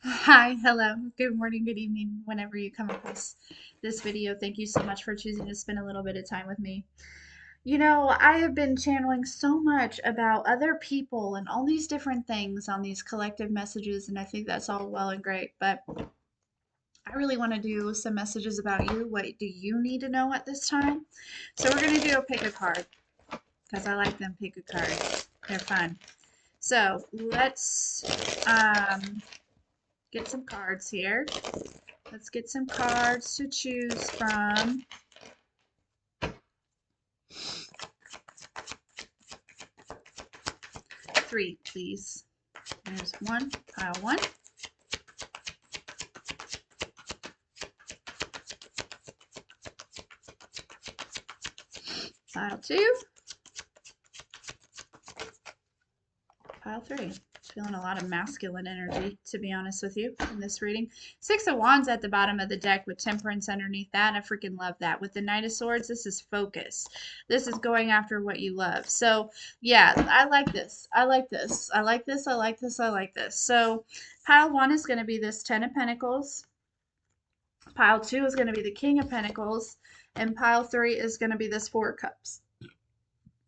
Hi, hello, good morning, good evening, whenever you come across this video. Thank you so much for choosing to spend a little bit of time with me. I have been channeling so much about other people and all these different things on these collective messages, and I think that's all well and great, but I really want to do some messages about you. What do you need to know at this time? So we're going to do a pick a card because I like them pick a cards. They're fun. So let's get some cards here. Let's get some cards to choose from. Three, please. There's one, pile one. Pile two. Pile three. Feeling a lot of masculine energy, to be honest with you, in this reading. Six of Wands at the bottom of the deck with Temperance underneath that. I freaking love that. With the Knight of Swords, this is focus. This is going after what you love. So, yeah, I like this. I like this. I like this. I like this. I like this. So, pile one is going to be this Ten of Pentacles. Pile two is going to be the King of Pentacles. And pile three is going to be this Four of Cups.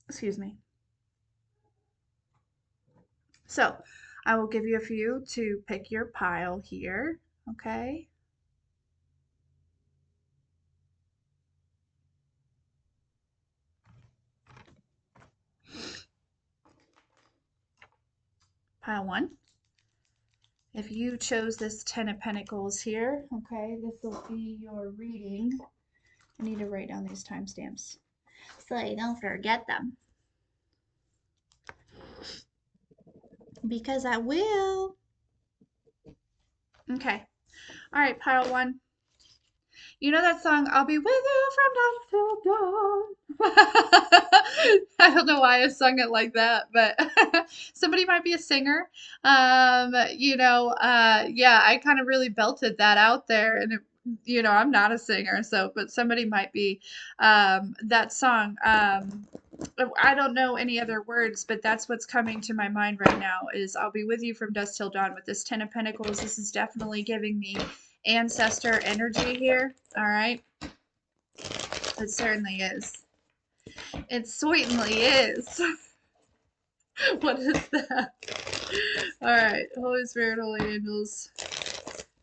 Excuse me. So I will give you a few to pick your pile here, okay? Pile one. If you chose this Ten of Pentacles here, okay, this will be your reading. I need to write down these timestamps so I don't forget them. Because I will. Okay. All right, pile one. You know that song, I'll be with you from dusk till dawn? I don't know why I sung it like that, but somebody might be a singer. Yeah, I kind of really belted that out there, and I'm not a singer, so, but somebody might be. That song, I don't know any other words, but that's what's coming to my mind right now is I'll be with you from dusk till dawn with this Ten of Pentacles. This is definitely giving me ancestor energy here. All right. It certainly is. It certainly is. What is that? All right. Holy Spirit, Holy Angels.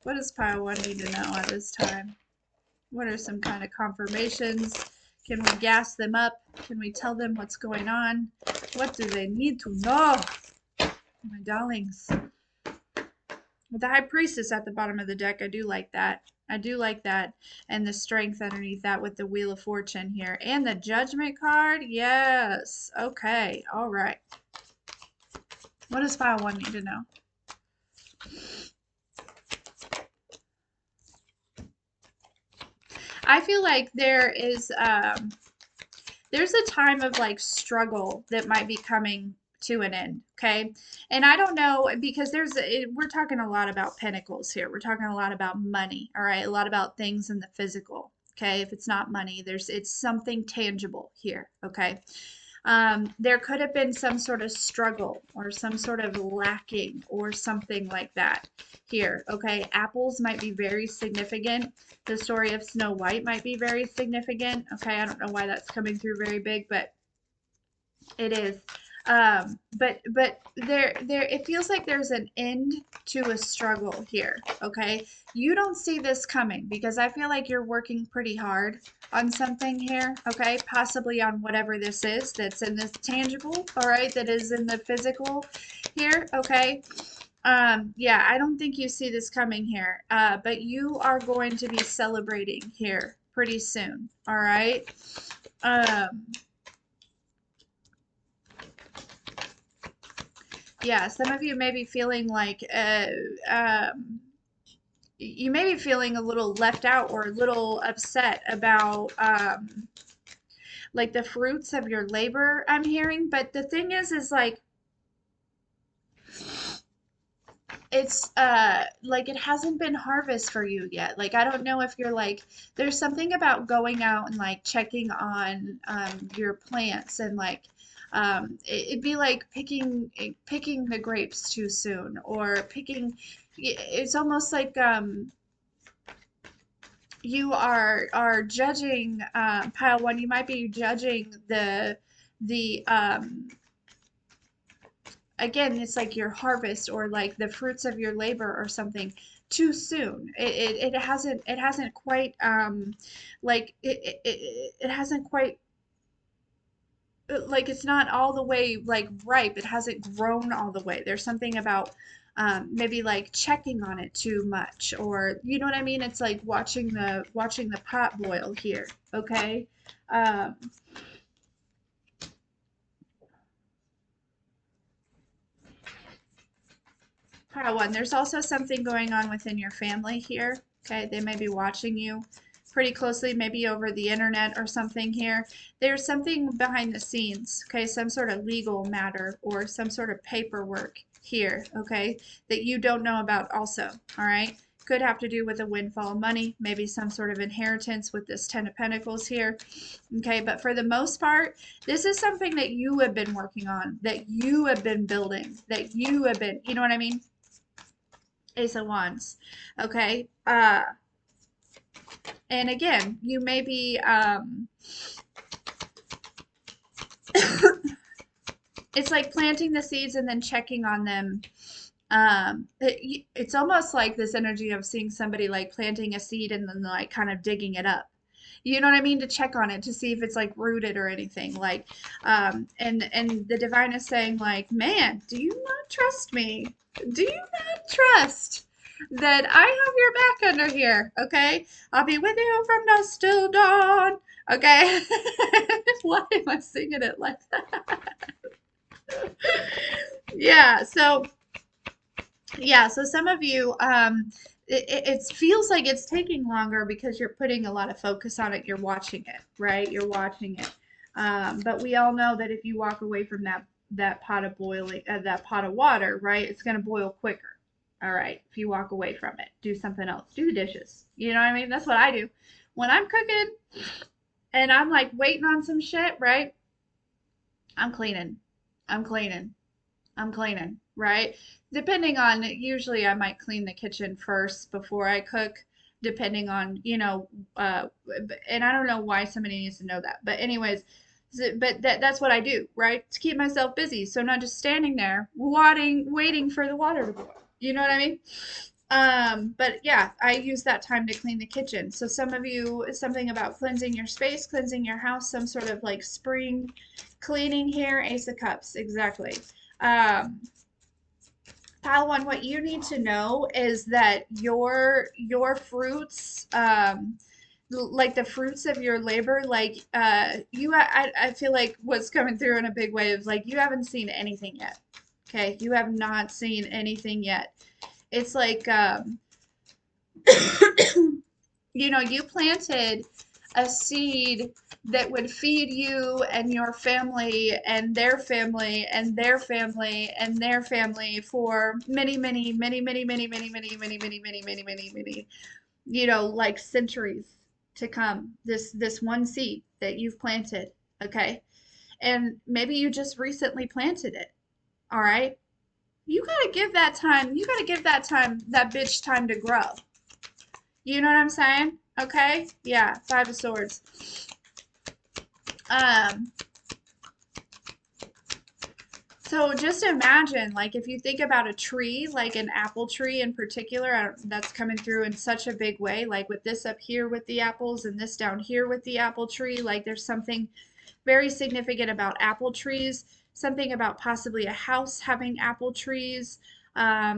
What does pile one need to know at this time? What are some kind of confirmations? Can we gas them up? Can we tell them what's going on? What do they need to know? My darlings. With the High Priestess at the bottom of the deck, I do like that. I do like that. And the Strength underneath that with the Wheel of Fortune here. And the Judgment card. Yes. Okay. All right. What does file one need to know? I feel like there's a time of like struggle that might be coming to an end, okay? And I don't know because we're talking a lot about pentacles here. We're talking a lot about money, all right? A lot about things in the physical, okay? If it's not money, it's something tangible here, okay? There could have been some sort of struggle or some sort of lacking or something like that here, okay? Apples might be very significant. The story of Snow White might be very significant, okay? I don't know why that's coming through very big, but it is. But there it feels like there's an end to a struggle here, okay? You don't see this coming because I feel like you're working pretty hard on something here, okay? Possibly on whatever this is that's in this tangible, all right, that is in the physical here, okay? Yeah, I don't think you see this coming here, but you are going to be celebrating here pretty soon, all right? Um, yeah, some of you may be feeling like you may be feeling a little left out or a little upset about like the fruits of your labor, I'm hearing. But the thing is like it's like it hasn't been harvest for you yet. Like I don't know if you're like there's something about going out and like checking on your plants and like It'd be like picking the grapes too soon, or picking. It's almost like you are judging pile one. You might be judging the again, it's like your harvest or like the fruits of your labor or something too soon. It hasn't quite like it hasn't quite like it's not all the way like ripe. It hasn't grown all the way. There's something about maybe like checking on it too much, or you know what I mean? It's like watching the pot boil here. Okay. Um, Part one, there's also something going on within your family here. Okay, they may be watching you pretty closely, maybe over the internet or something here. There's something behind the scenes, okay, some sort of legal matter or some sort of paperwork here, okay, that you don't know about also, all right? Could have to do with a windfall of money, maybe some sort of inheritance with this Ten of Pentacles here. Okay, but for the most part, this is something that you have been working on, that you have been building, that you have been, you know what I mean? Ace of Wands. Okay. And again, you may be it's like planting the seeds and then checking on them. It's almost like this energy of seeing somebody like planting a seed and then like kind of digging it up. You know what I mean? To check on it to see if it's like rooted or anything. Like, and the divine is saying like, man, do you not trust me? Do you not trust that I have your back under here? Okay, I'll be with you from dusk till dawn. Okay, why am I singing it like that? Yeah. So some of you, it feels like it's taking longer because you're putting a lot of focus on it. You're watching it, right? You're watching it. But we all know that if you walk away from that pot of boiling, that pot of water, right, it's gonna boil quicker. All right. If you walk away from it, do something else. Do the dishes. You know what I mean? That's what I do. When I'm cooking and I'm like waiting on some shit, right? I'm cleaning. I'm cleaning. I'm cleaning, right? Depending on, usually I might clean the kitchen first before I cook, depending on, and I don't know why somebody needs to know that. But anyways, but that's what I do, right? To keep myself busy. So I'm not just standing there waiting for the water to boil. You know what I mean? But yeah, I use that time to clean the kitchen. So some of you, something about cleansing your space, cleansing your house, some sort of like spring cleaning here, Ace of Cups, exactly. Um, Pile one, what you need to know is that your fruits, like the fruits of your labor, like I feel like what's coming through in a big way is like you haven't seen anything yet. Okay, you have not seen anything yet. It's like you planted a seed that would feed you and your family and their family and their family and their family for many, many, many, many, many, many, many, many, many, many, many, many, many, like centuries to come. This one seed that you've planted, okay? And maybe you just recently planted it, all right? You gotta give that bitch time to grow. You know what I'm saying? Okay? Yeah, Five of Swords. Um, so just imagine, like, if you think about a tree, like an apple tree in particular, that's coming through in such a big way, like with this up here with the apples and this down here with the apple tree, like there's something very significant about apple trees, something about possibly a house having apple trees. I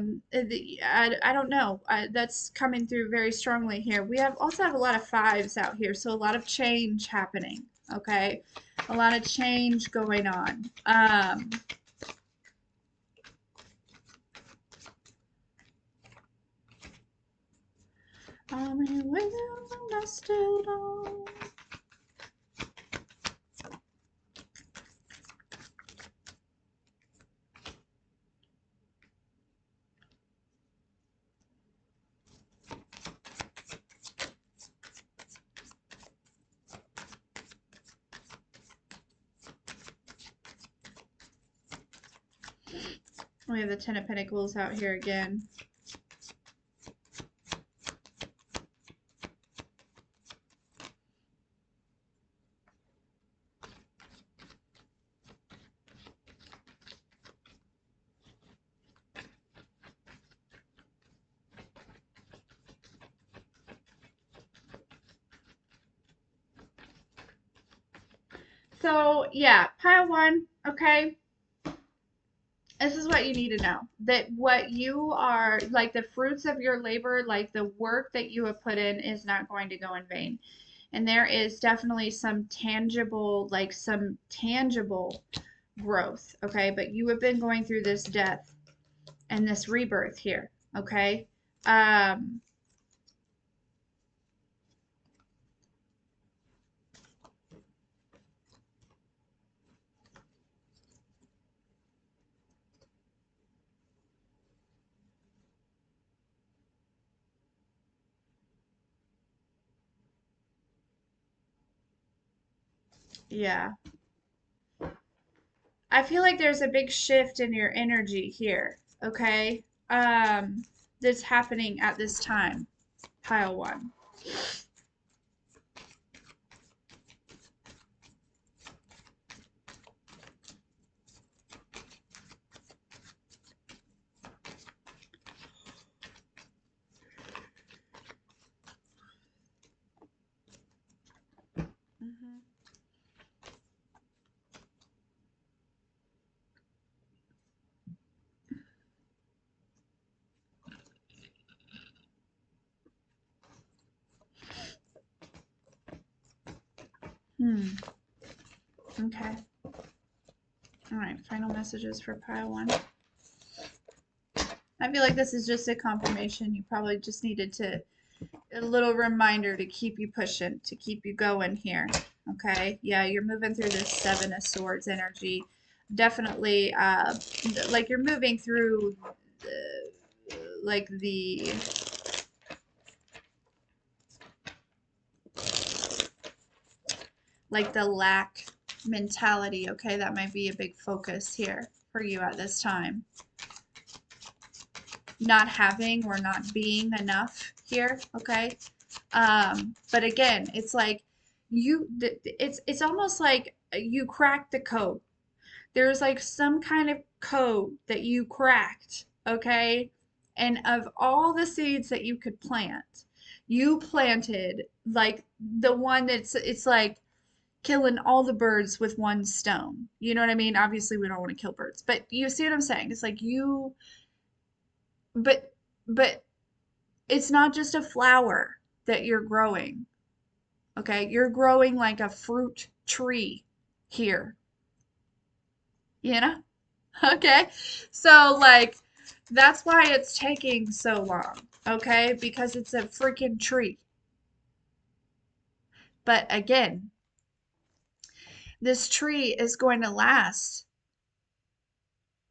don't know. That's coming through very strongly here. We also have a lot of fives out here, so a lot of change happening. Okay, a lot of change going on. I'm in with you and I still don't. We have the Ten of Pentacles out here again. So, yeah, pile one, okay? This is what you need to know. That what you are, like the fruits of your labor, like the work that you have put in is not going to go in vain. And there is definitely some tangible, like some tangible growth, okay? But you have been going through this death and this rebirth here, okay? Um, yeah. I feel like there's a big shift in your energy here, okay? That's happening at this time, pile one. Mhm. Hmm. Okay. All right. Final messages for pile one. I feel like this is just a confirmation. You probably just needed to a little reminder to keep you pushing, to keep you going here. Okay. Yeah, you're moving through this Seven of Swords energy. Definitely, like you're moving through, like the lack mentality. Okay, that might be a big focus here for you at this time. Not having or not being enough here. Okay. But again, it's like it's almost like you cracked the code. There's like some kind of code that you cracked, okay? And of all the seeds that you could plant, you planted like the one it's like killing all the birds with one stone. You know what I mean? Obviously, we don't want to kill birds, but you see what I'm saying? It's like but but it's not just a flower that you're growing. Okay? You're growing like a fruit tree here, you know? Okay? So like that's why it's taking so long, okay? Because it's a freaking tree. But again, this tree is going to last.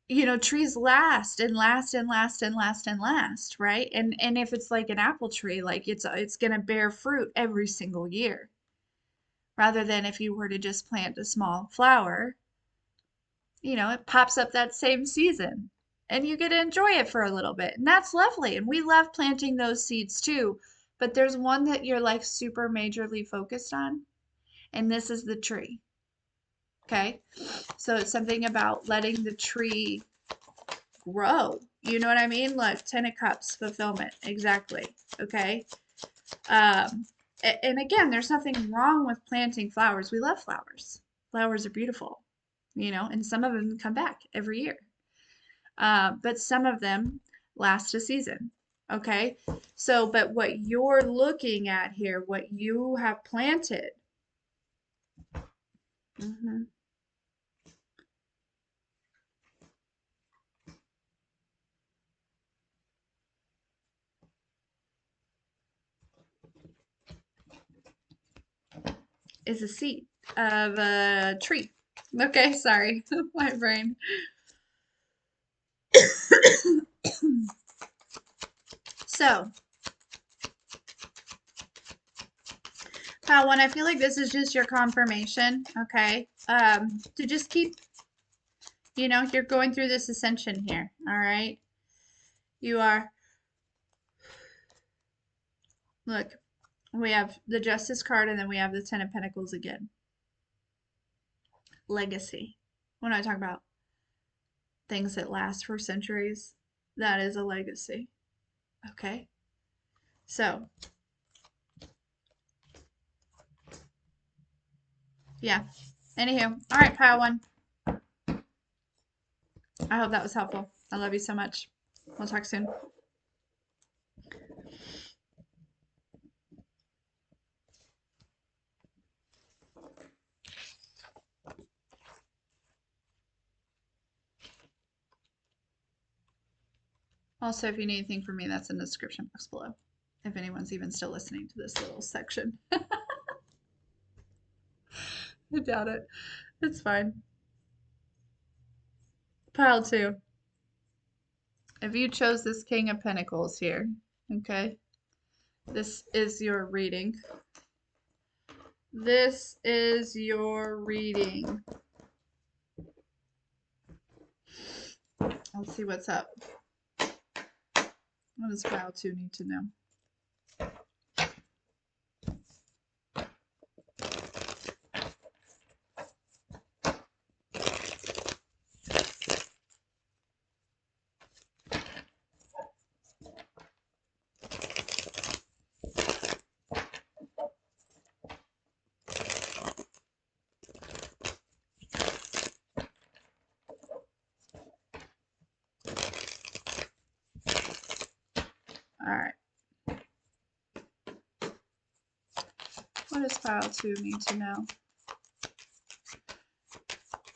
You know, trees last and last and last and last and last, right? And if it's like an apple tree, like it's going to bear fruit every single year. Rather than if you were to just plant a small flower, you know, it pops up that same season and you get to enjoy it for a little bit. And that's lovely. And we love planting those seeds too. But there's one that you're like super majorly focused on, and this is the tree. Okay. So it's something about letting the tree grow. You know what I mean? Like Ten of Cups fulfillment. Exactly. Okay. Um, and again, there's nothing wrong with planting flowers. We love flowers. Flowers are beautiful, you know, and some of them come back every year. But some of them last a season. Okay. So, but what you're looking at here, what you have planted, mhm, is a seed of a tree. Okay. Sorry. My brain. So, One, I feel like this is just your confirmation, okay? To just keep You know, you're going through this ascension here, all right? You are. Look, we have the Justice card and then we have the Ten of Pentacles again. Legacy. When I talk about things that last for centuries, that is a legacy. Okay? So, yeah. Anywho, all right, pile one. I hope that was helpful. I love you so much. We'll talk soon. Also, if you need anything from me, that's in the description box below. If anyone's even still listening to this little section. I doubt it. It's fine. Pile two. If you chose this King of Pentacles here, okay, this is your reading. This is your reading. Let's see what's up. What does pile two need to know? All right. What does pile two need to know?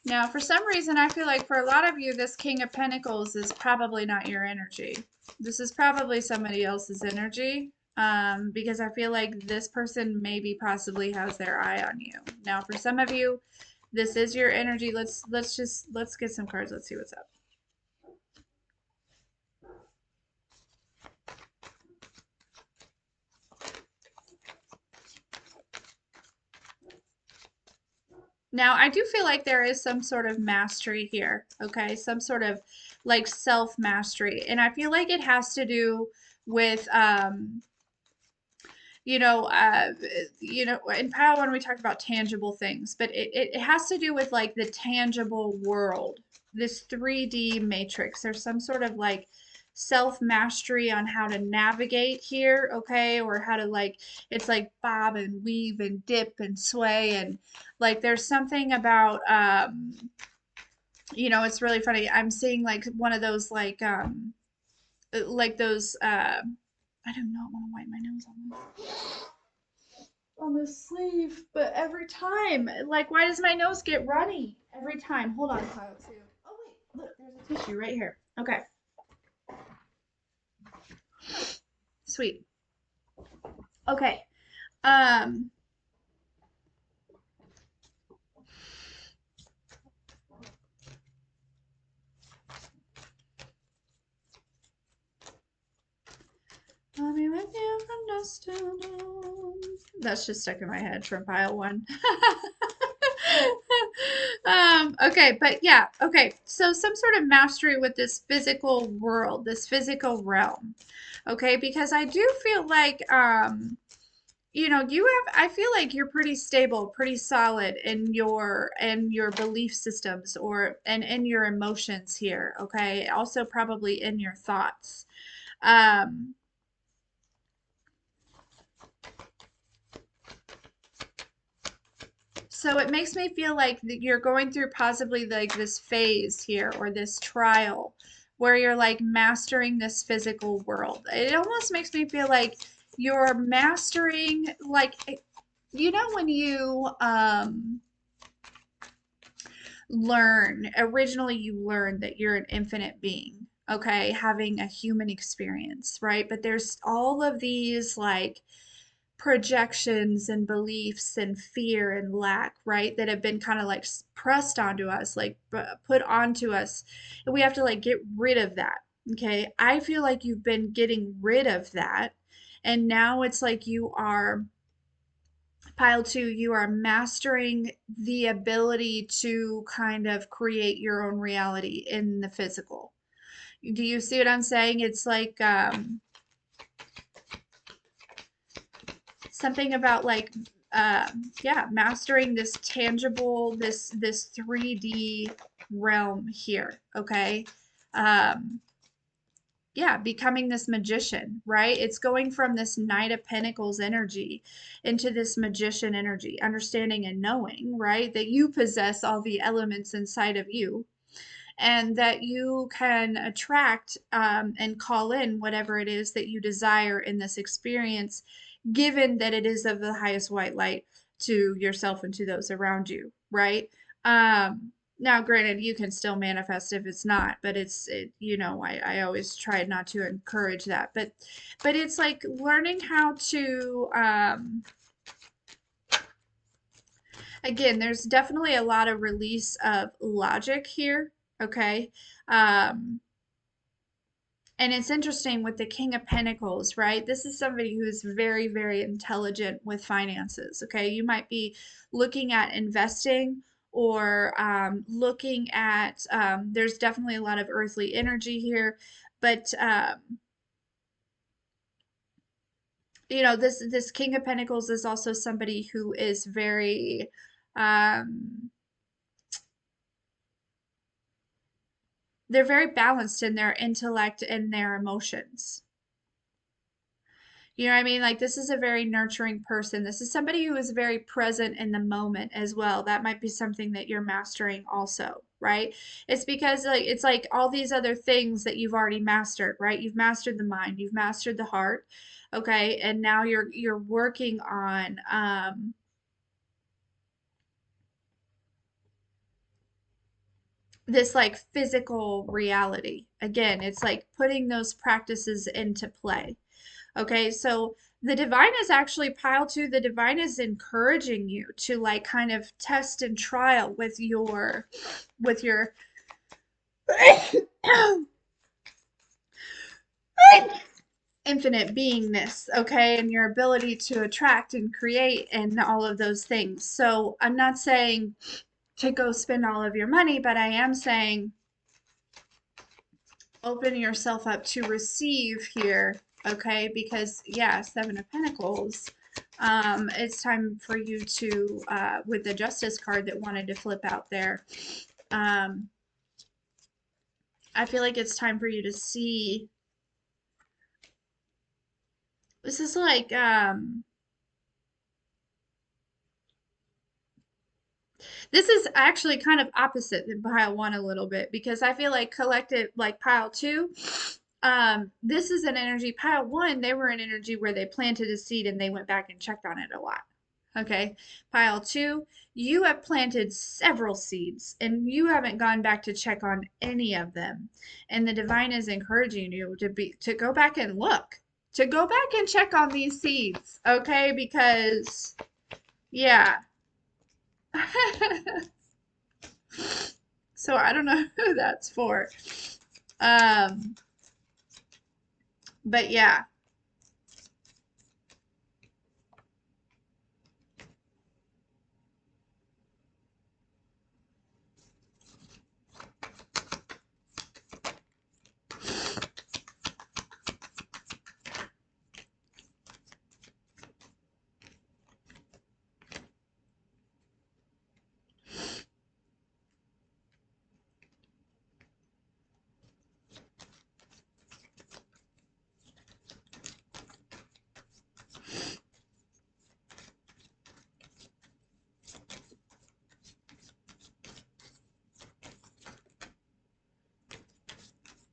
Now, for some reason, I feel like for a lot of you, this King of Pentacles is probably not your energy. This is probably somebody else's energy, because I feel like this person maybe possibly has their eye on you. Now, for some of you, this is your energy. Let's get some cards. Let's see what's up. Now, I do feel like there is some sort of mastery here, okay? Some sort of like self-mastery. And I feel like it has to do with, you know, in Pile One we talked about tangible things, but it has to do with like the tangible world, this 3D matrix. There's some sort of like self-mastery on how to navigate here, okay? Or how to like, it's like bob and weave and dip and sway and like there's something about you know, it's really funny. I'm seeing like one of those like those I do not want to wipe my nose on this sleeve, but every time, like, why does my nose get runny every time? Hold on, pile two. Oh wait, look, there's a tissue right here. Okay, sweet. Okay, um, I'll be with you from dusk till dawn. That's just stuck in my head from pile one. Okay, but yeah, okay. So some sort of mastery with this physical world, this physical realm. Okay, because I do feel like you know, I feel like you're pretty stable, pretty solid in your belief systems or and in your emotions here, okay? Also probably in your thoughts. Um So it makes me feel like that you're going through possibly like this phase here or this trial where you're like mastering this physical world. It almost makes me feel like you're mastering like you know when you originally you learn that you're an infinite being, okay, having a human experience, right? But there's all of these like projections and beliefs and fear and lack, right? That have been kind of like pressed onto us, like put onto us. And we have to like get rid of that. Okay. I feel like you've been getting rid of that. And now it's like you are Pile two, you are mastering the ability to kind of create your own reality in the physical. Do you see what I'm saying? It's like something about like yeah, mastering this tangible, this 3D realm here, okay? Um, yeah, becoming this magician, right? It's going from this Knight of Pentacles energy into this magician energy, understanding and knowing, right? That you possess all the elements inside of you and that you can attract and call in whatever it is that you desire in this experience, given that it is of the highest white light to yourself and to those around you, right? Now, granted, you can still manifest if it's not, but you know, I always try not to encourage that. But it's like learning how to, again, there's definitely a lot of release of logic here, okay? Um, and it's interesting with the King of Pentacles, right? This is somebody who's very, very intelligent with finances, okay? You might be looking at investing or looking at, there's definitely a lot of earthly energy here, but, you know, this King of Pentacles is also somebody who is very, um, they're very balanced in their intellect and their emotions. You know what I mean? Like this is a very nurturing person. This is somebody who is very present in the moment as well. That might be something that you're mastering also, right? It's because like it's like all these other things that you've already mastered, right? You've mastered the mind, you've mastered the heart, okay? And now you're working on this like physical reality. Again, it's like putting those practices into play. Okay, so the divine is actually pile two. The divine is encouraging you to like kind of test and trial with your infinite beingness, okay, and your ability to attract and create and all of those things. So I'm not saying to go spend all of your money, but I am saying open yourself up to receive here, okay? Because yeah, Seven of Pentacles. It's time for you to, with the Justice card that wanted to flip out there, um, I feel like it's time for you to see. This is like, this is actually kind of opposite than pile one a little bit because I feel like collective, like pile two, this is an energy. Pile one, they were an energy where they planted a seed and they went back and checked on it a lot. Okay. Pile two, you have planted several seeds and you haven't gone back to check on any of them. And the divine is encouraging you to go back and look, to go back and check on these seeds. Okay. Because yeah. So I don't know who that's for. Um, but yeah.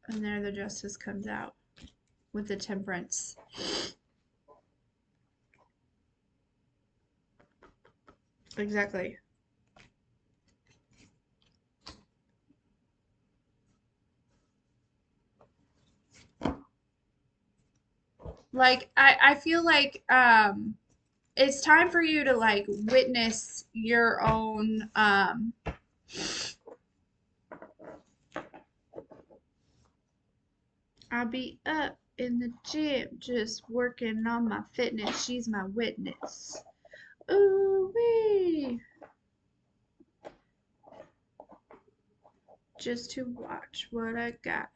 And there the justice comes out with the temperance. Exactly. Like I feel like it's time for you to like witness your own I'll be up in the gym just working on my fitness. She's my witness. Ooh wee. Just to watch what I got.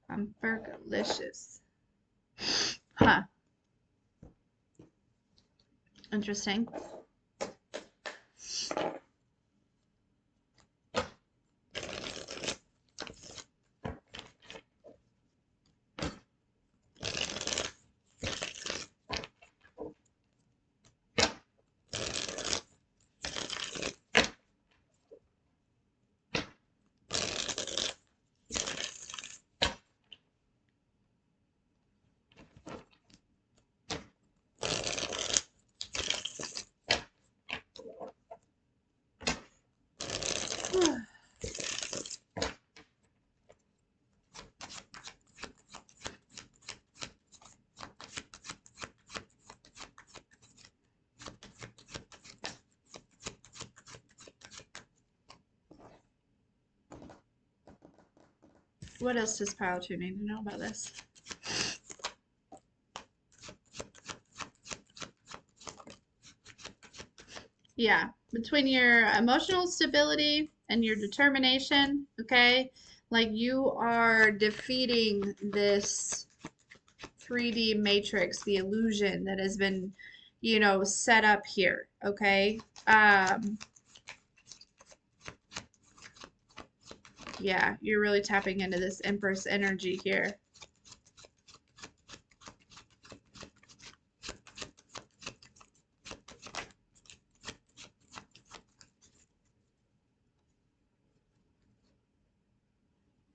I'm Fergalicious. Huh. Interesting. What else does Pile 2 need to know about this? Yeah, between your emotional stability and your determination, okay? Like you are defeating this 3D matrix, the illusion that has been, set up here, okay? Yeah, you're really tapping into this Empress energy here.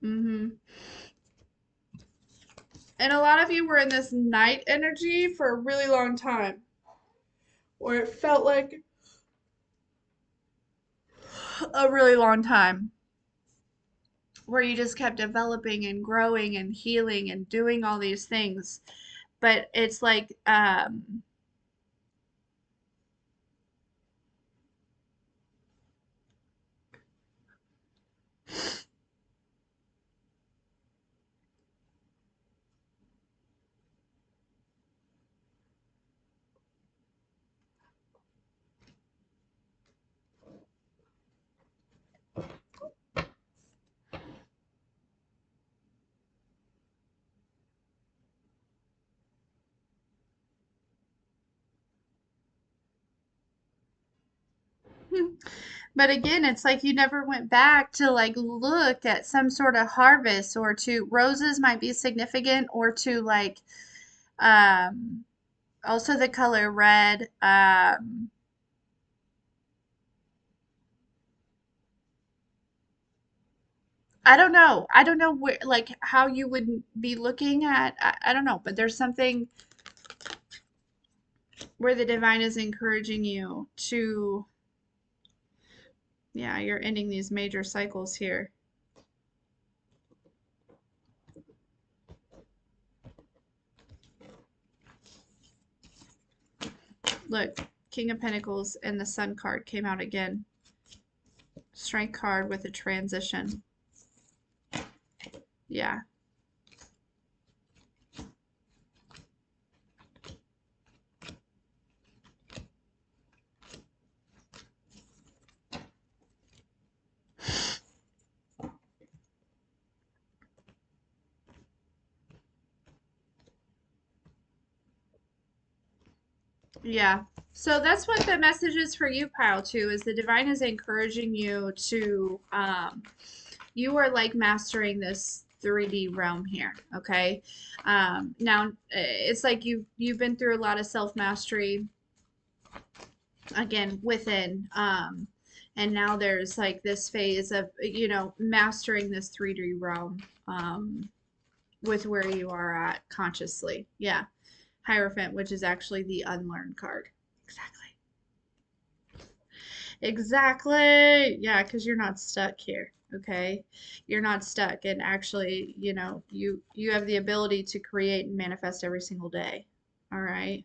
Mm-hmm. And a lot of you were in this night energy for a really long time, or it felt like a really long time, where you just kept developing and growing and healing and doing all these things. But it's like, but again, it's like you never went back to like look at some sort of harvest, or to roses might be significant, or to like, um, also the color red. I don't know. I don't know where, like, how you would be looking at. I don't know, but there's something where the divine is encouraging you to, yeah, you're ending these major cycles here. Look, King of Pentacles and the Sun card came out again. Strength card with a transition. Yeah. Yeah. So that's what the message is for you, Pile 2, is the divine is encouraging you to, you are like mastering this 3D realm here, okay? Now it's like you've been through a lot of self-mastery again within, and now there's like this phase of, mastering this 3D realm, with where you are at consciously. Yeah. Hierophant, which is actually the unlearned card. Exactly. Exactly. Yeah, because you're not stuck here. Okay. You're not stuck. And actually, you have the ability to create and manifest every single day. All right.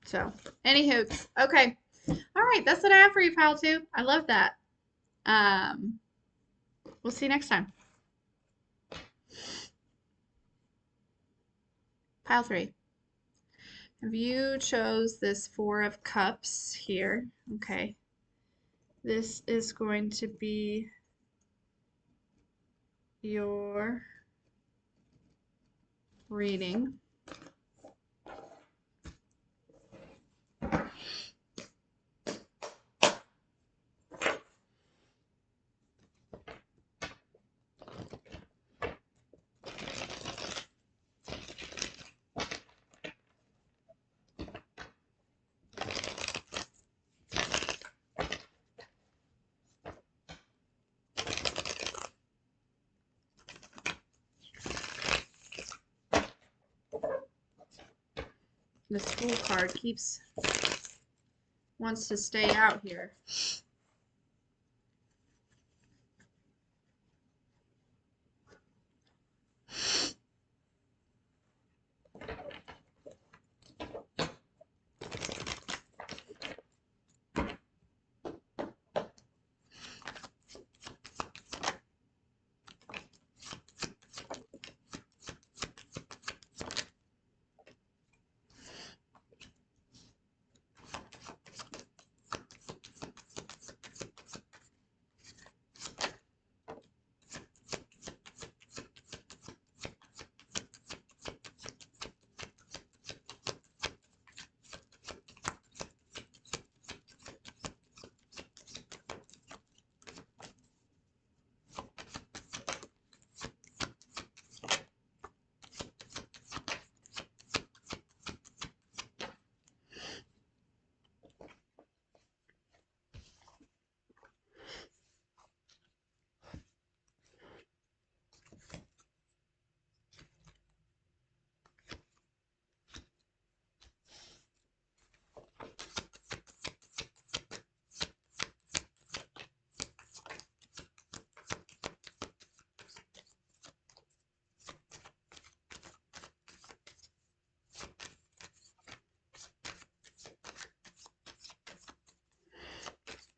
So, anywho, okay. All right, that's what I have for you, pile two. I love that. Um, we'll see you next time. Pile three. If you chose this Four of Cups here, okay, this is going to be your reading. The Fool card wants to stay out here.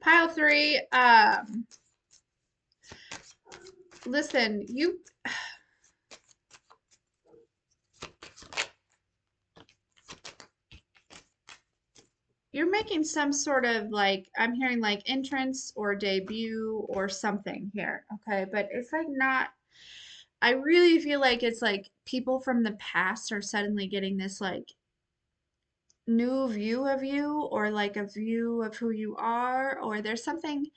Pile three, listen, you're making some sort of like, I'm hearing like entrance or debut or something here, okay? But it's like not, I really feel like it's like people from the past are suddenly getting this like new view of you or like a view of who you are, or there's something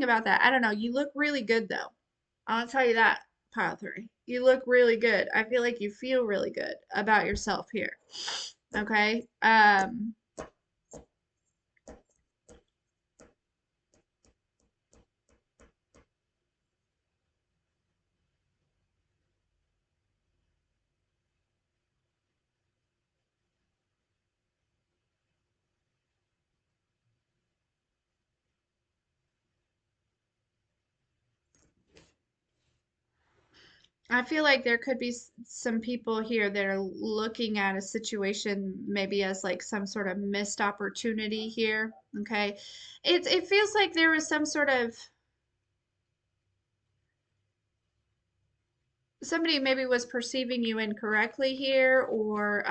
about that. I don't know. You look really good though. I'll tell you that, pile three. You look really good. I feel like you feel really good about yourself here. Okay? I feel like there could be some people here that are looking at a situation maybe as like some sort of missed opportunity here. Okay. It feels like there was some sort of somebody maybe was perceiving you incorrectly here, or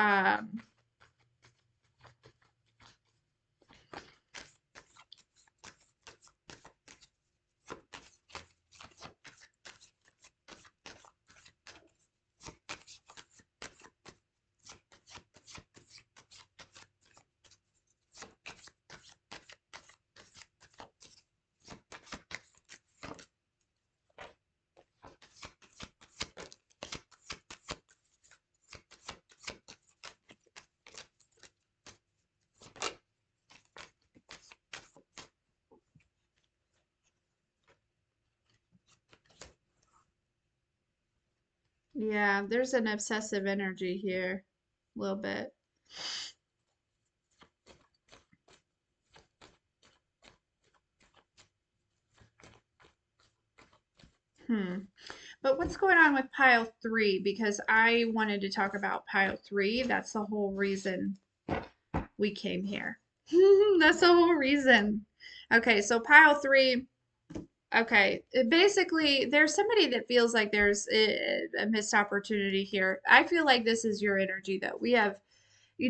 yeah, there's an obsessive energy here a little bit. Hmm. But what's going on with pile three? Because I wanted to talk about pile three. That's the whole reason we came here. That's the whole reason. Okay, so pile three. Okay, basically, there's somebody that feels like there's a missed opportunity here. I feel like this is your energy, though.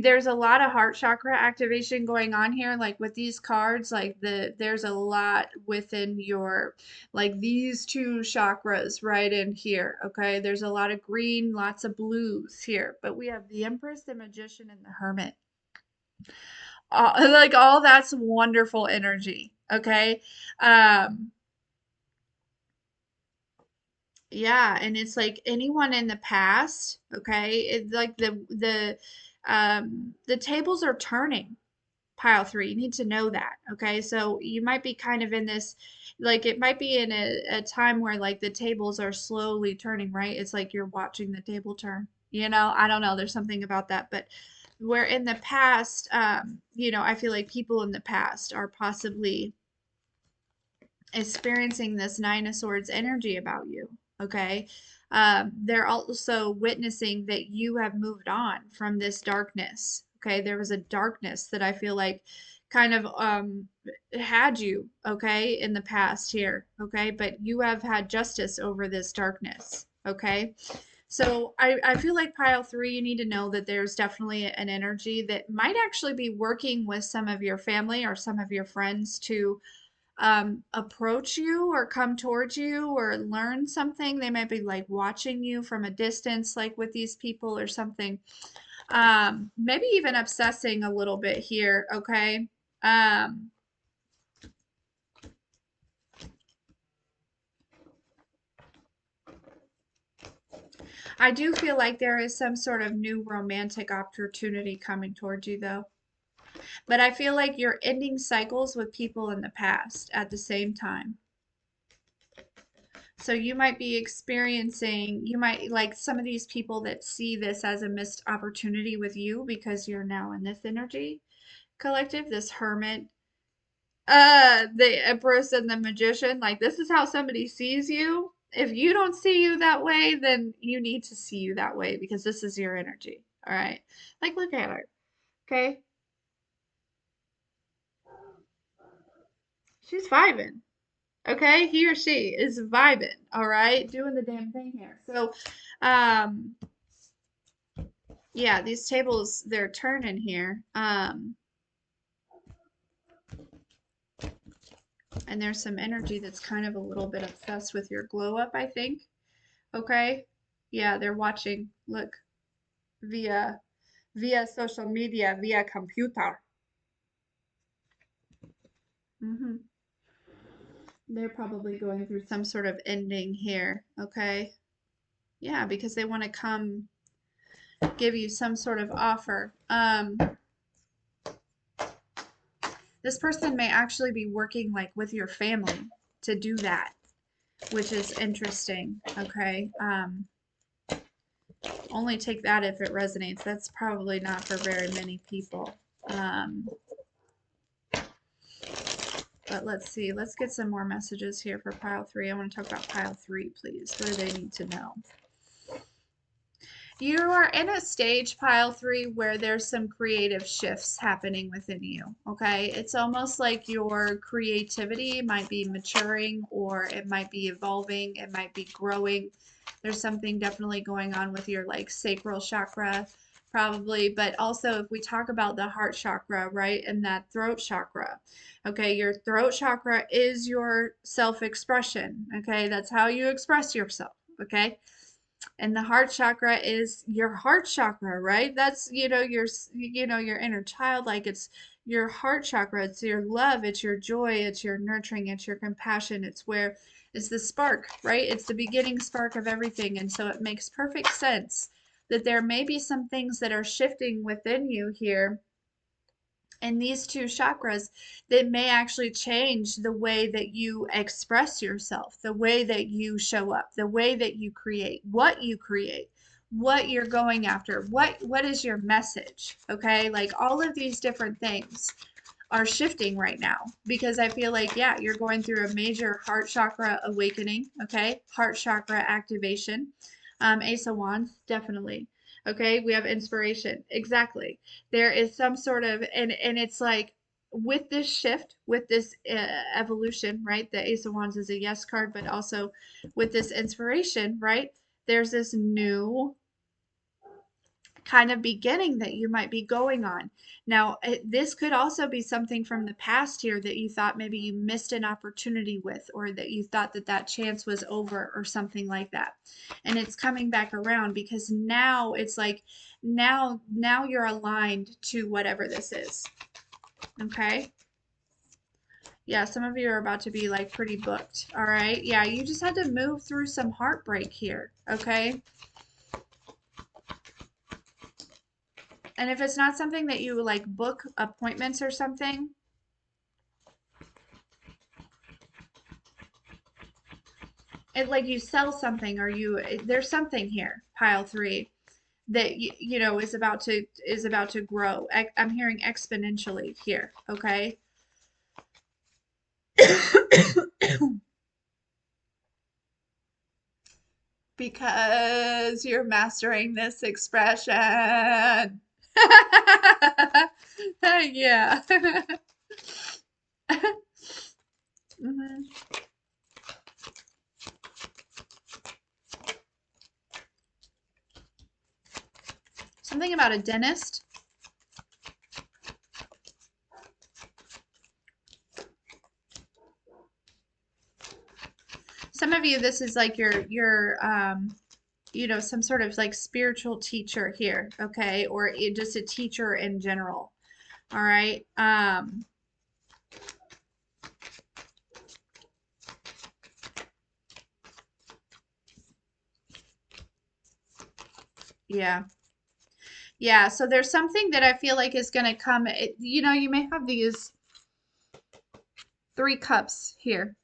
There's a lot of heart chakra activation going on here. Like with these cards, there's a lot within your, like these two chakras right in here. Okay, there's a lot of green, lots of blues here. But we have the Empress, the Magician, and the Hermit. Like all that's wonderful energy. Okay. Um, Yeah, and it's like anyone in the past, okay? It's like the tables are turning, pile three. You need to know that, okay? So you might be kind of in this, like it might be in a time where like the tables are slowly turning, right? It's like you're watching the table turn. I don't know, there's something about that, but where in the past, I feel like people in the past are possibly experiencing this Nine of Swords energy about you. Okay. They're also witnessing that you have moved on from this darkness. Okay. There was a darkness that I feel like kind of had you, okay, in the past here. Okay. But you have had justice over this darkness. Okay. So I feel like pile three, you need to know that there's definitely an energy that might actually be working with some of your family or some of your friends to approach you or come towards you or learn something. They might be like watching you from a distance, like with these people or something. Maybe even obsessing a little bit here, okay? Um, I do feel like there is some sort of new romantic opportunity coming towards you, though. But I feel like you're ending cycles with people in the past at the same time. So you might be experiencing, you might like some of these people that see this as a missed opportunity with you because you're now in this energy collective, this hermit, the Empress and the Magician. Like this is how somebody sees you. If you don't see you that way, then you need to see you that way because this is your energy. All right. Like look at her. Okay. She's vibing. Okay. He or she is vibing. All right. Doing the damn thing here. So, um, yeah, these tables, they're turning here. And there's some energy that's kind of a little bit obsessed with your glow up, I think. Okay. Yeah, they're watching. Look, via social media, via computer. hmm They're probably going through some sort of ending here. Okay. Yeah, because they want to come give you some sort of offer. This person may actually be working like with your family to do that, which is interesting. Okay. Only take that if it resonates. That's probably not for very many people. Um, but let's see. Let's get some more messages here for pile three. I want to talk about pile three, please. What do they need to know? You are in a stage, pile three, where there's some creative shifts happening within you. Okay. It's almost like your creativity might be maturing or it might be evolving, it might be growing. There's something definitely going on with your like sacral chakra, probably. But also, if we talk about the heart chakra, right, and that throat chakra, okay, your throat chakra is your self expression. Okay. That's how you express yourself. Okay, and the heart chakra is your heart chakra, right? That's your inner child. Like it's your heart chakra, it's your love, it's your joy, it's your nurturing, it's your compassion. It's the spark, right? It's the beginning spark of everything. And so it makes perfect sense that there may be some things that are shifting within you here and these two chakras that may actually change the way that you express yourself, the way that you show up, the way that you create, what you're going after, what is your message, okay? Like all of these different things are shifting right now because I feel like yeah, you're going through a major heart chakra awakening, okay? Heart chakra activation. Ace of Wands, definitely. Okay, we have inspiration. Exactly. There is some sort of, and it's like with this shift, with this evolution, right? The Ace of Wands is a yes card, but also with this inspiration, right? There's this new kind of beginning that you might be going on. Now, this could also be something from the past here that you thought maybe you missed an opportunity with, or that you thought that that chance was over, or something like that. And it's coming back around because now it's like now you're aligned to whatever this is. Okay? Yeah, some of you are about to be like pretty booked. All right? Yeah, you just had to move through some heartbreak here. Okay? And if it's not something that you like book appointments or something, it like you sell something, or you there's something here, pile three, that you know is about to grow. I'm hearing exponentially here, okay? Because you're mastering this expression. Yeah. Mhm. Something about a dentist. Some of you, this is like your some sort of like spiritual teacher here, okay? Or just a teacher in general. All right. Yeah. Yeah, so there's something that I feel like is going to come. You may have these three cups here,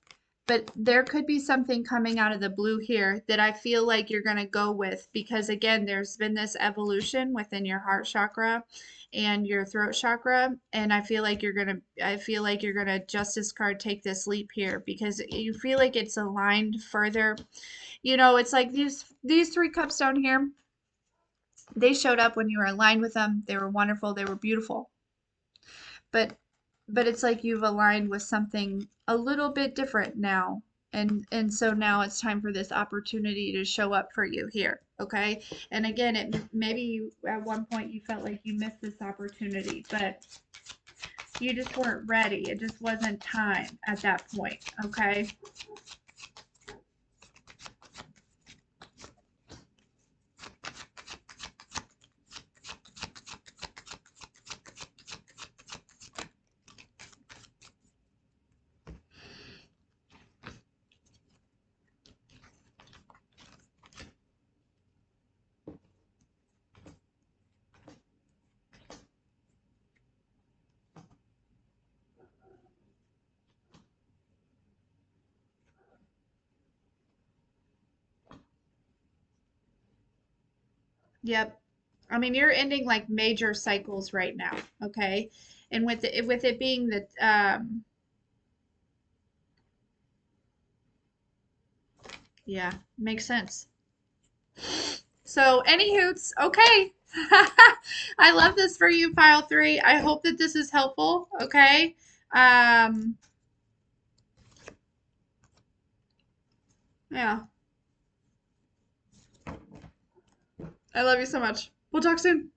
but there could be something coming out of the blue here that I feel like you're going to go with, because again, there's been this evolution within your heart chakra and your throat chakra, and I feel like you're going to justice card take this leap here, because you feel like it's aligned further. It's like these three cups down here, they showed up when you were aligned with them. They were wonderful, they were beautiful. But it's like you've aligned with something a little bit different now. And so now it's time for this opportunity to show up for you here, okay? And again, maybe at one point you felt like you missed this opportunity, but you just weren't ready. It just wasn't time at that point, okay? Yep. I mean, you're ending like major cycles right now, okay? And with it being that yeah, makes sense. So, any hoots, okay. I love this for you, pile three. I hope that this is helpful, okay? Um, yeah, I love you so much. We'll talk soon.